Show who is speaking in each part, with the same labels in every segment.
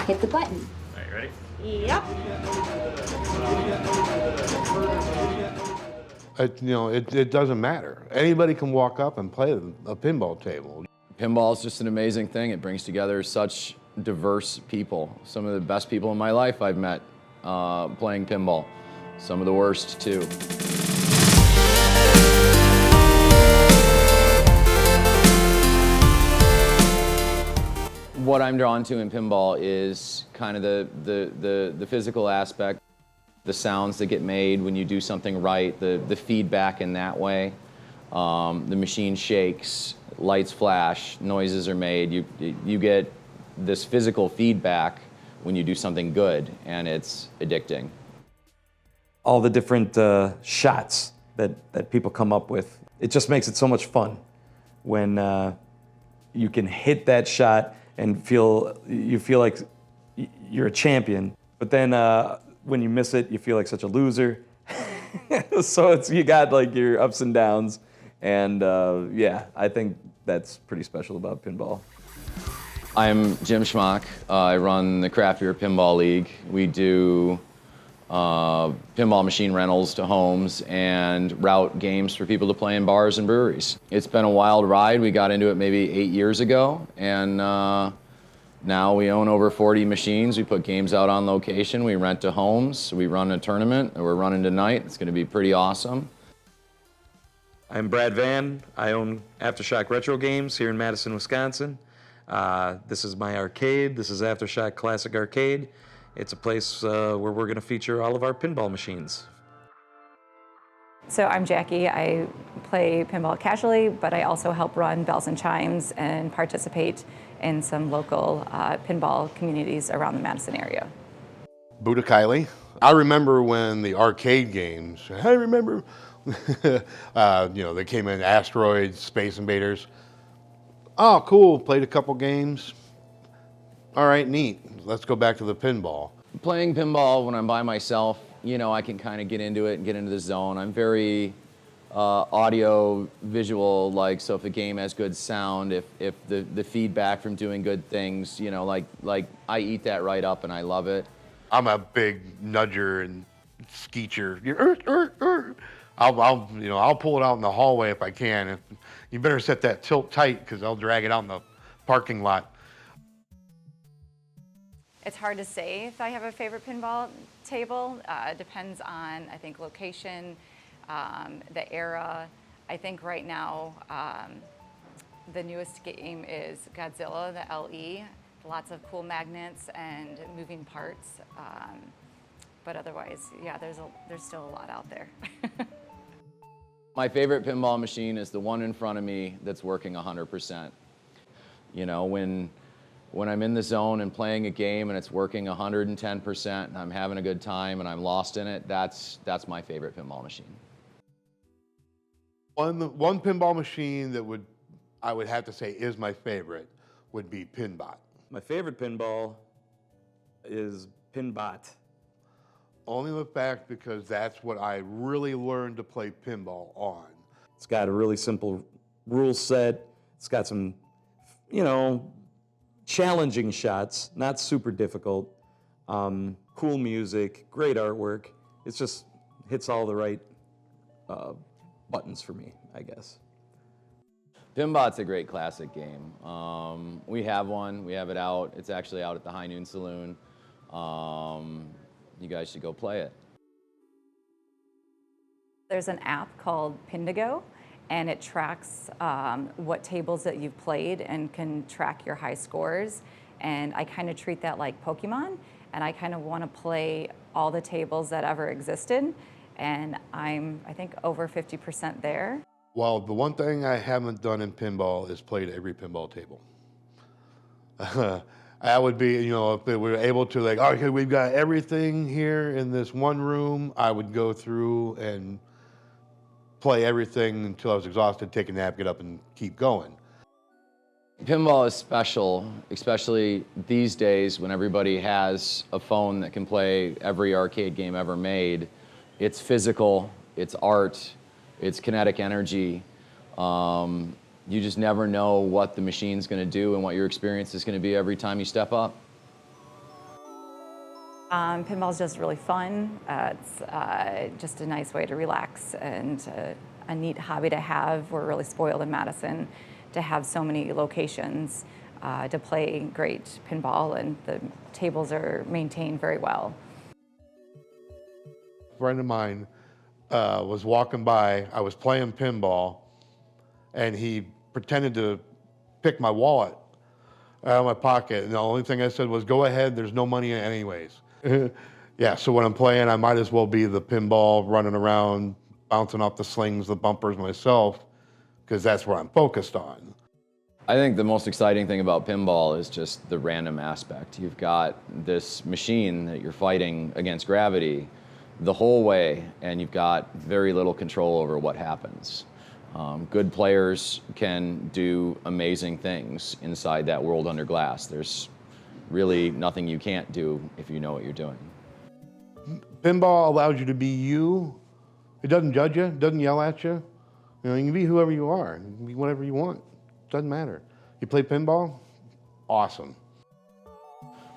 Speaker 1: hit the button.
Speaker 2: All right, ready?
Speaker 3: Yep.
Speaker 4: It doesn't matter. Anybody can walk up and play a pinball table.
Speaker 5: Pinball is just an amazing thing. It brings together such diverse people. Some of the best people in my life I've met playing pinball. Some of the worst too. What I'm drawn to in pinball is kind of the physical aspect, the sounds that get made when you do something right, the feedback in that way. The machine shakes, lights flash, noises are made. You get this physical feedback when you do something good, and it's addicting.
Speaker 6: All the different shots that people come up with, it just makes it so much fun when you can hit that shot and you feel like you're a champion, but then when you miss it, you feel like such a loser. So you got like your ups and downs, and yeah, I think that's pretty special about pinball.
Speaker 5: I'm Jim Schmock. I run the Craft Beer Pinball League. We do pinball machine rentals to homes and route games for people to play in bars and breweries. It's been a wild ride. We got into it maybe 8 years ago, and now we own over 40 machines. We put games out on location. We rent to homes. We run a tournament that we're running tonight. It's going to be pretty awesome.
Speaker 6: I'm Brad Van. I own Aftershock Retro Games here in Madison, Wisconsin. This is my arcade. This is Aftershock Classic Arcade. It's a place where we're going to feature all of our pinball machines.
Speaker 7: So I'm Jackie. I play pinball casually, but I also help run Bells and Chimes and participate in some local pinball communities around the Madison area.
Speaker 4: Buddha Kylie. I remember when the arcade games, I remember, they came in Asteroids, Space Invaders. Oh, cool, played a couple games. All right, neat. Let's go back to the pinball.
Speaker 5: Playing pinball when I'm by myself, I can kind of get into it and get into the zone. I'm very audio visual, so if a game has good sound, if the feedback from doing good things, like I eat that right up and I love it.
Speaker 4: I'm a big nudger and skeecher. I'll pull it out in the hallway if I can. You better set that tilt tight because I'll drag it out in the parking lot.
Speaker 7: It's hard to say if I have a favorite pinball table. Depends on, I think, location, the era. I think right now the newest game is Godzilla, the LE. Lots of cool magnets and moving parts. But otherwise, yeah, there's still a lot out there.
Speaker 5: My favorite pinball machine is the one in front of me that's working 100%. When I'm in the zone and playing a game and it's working 110% and I'm having a good time and I'm lost in it, that's my favorite pinball machine.
Speaker 4: One pinball machine that I would have to say is my favorite would be Pinbot.
Speaker 6: My favorite pinball is Pinbot.
Speaker 4: Only the fact because that's what I really learned to play pinball on.
Speaker 6: It's got a really simple rule set. It's got some, challenging shots, not super difficult. Cool music, great artwork. It just hits all the right buttons for me, I guess.
Speaker 5: Pinbot's a great classic game. We have one. We have it out. It's actually out at the High Noon Saloon. You guys should go play it.
Speaker 7: There's an app called Pindigo, and it tracks what tables that you've played and can track your high scores. And I kind of treat that like Pokemon, and I kind of want to play all the tables that ever existed. And I'm, I think, over 50% there.
Speaker 4: Well, the one thing I haven't done in pinball is played every pinball table. I would be, if we were able to okay, we've got everything here in this one room, I would go through and play everything until I was exhausted, take a nap, get up and keep going.
Speaker 5: Pinball is special, especially these days when everybody has a phone that can play every arcade game ever made. It's physical, it's art, it's kinetic energy. You just never know what the machine's going to do and what your experience is going to be every time you step up.
Speaker 7: Pinball's just really fun. It's just a nice way to relax and a neat hobby to have. We're really spoiled in Madison to have so many locations to play great pinball, and the tables are maintained very well.
Speaker 4: A friend of mine was walking by. I was playing pinball, and he pretended to pick my wallet out of my pocket. And the only thing I said was, "Go ahead. There's no money in it anyways." Yeah. So when I'm playing, I might as well be the pinball running around, bouncing off the slings, the bumpers myself, because that's what I'm focused on.
Speaker 5: I think the most exciting thing about pinball is just the random aspect. You've got this machine that you're fighting against gravity the whole way, and you've got very little control over what happens. Good players can do amazing things inside that world under glass. There's really nothing you can't do if you know what you're doing.
Speaker 4: Pinball allows you to be you. It doesn't judge you, it doesn't yell at you. You know, you can be whoever you are, you can be whatever you want. Doesn't matter. You play pinball? Awesome.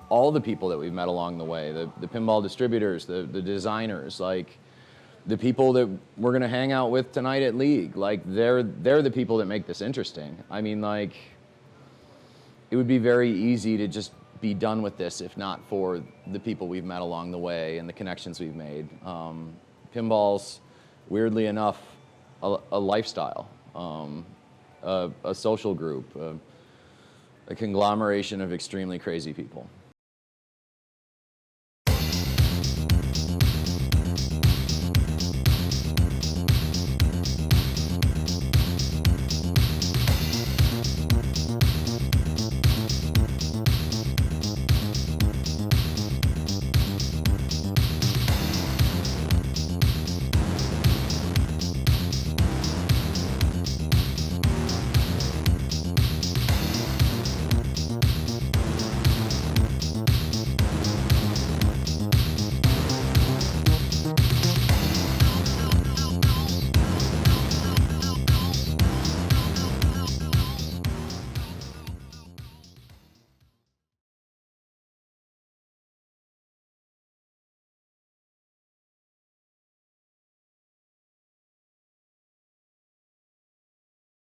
Speaker 5: All the people that we've met along the way, the pinball distributors, the designers, like the people that we're gonna hang out with tonight at League, like they're the people that make this interesting. I mean, like, it would be very easy to just be done with this if not for the people we've met along the way and the connections we've made. Pinball's, weirdly enough, a lifestyle, a social group, a conglomeration of extremely crazy people.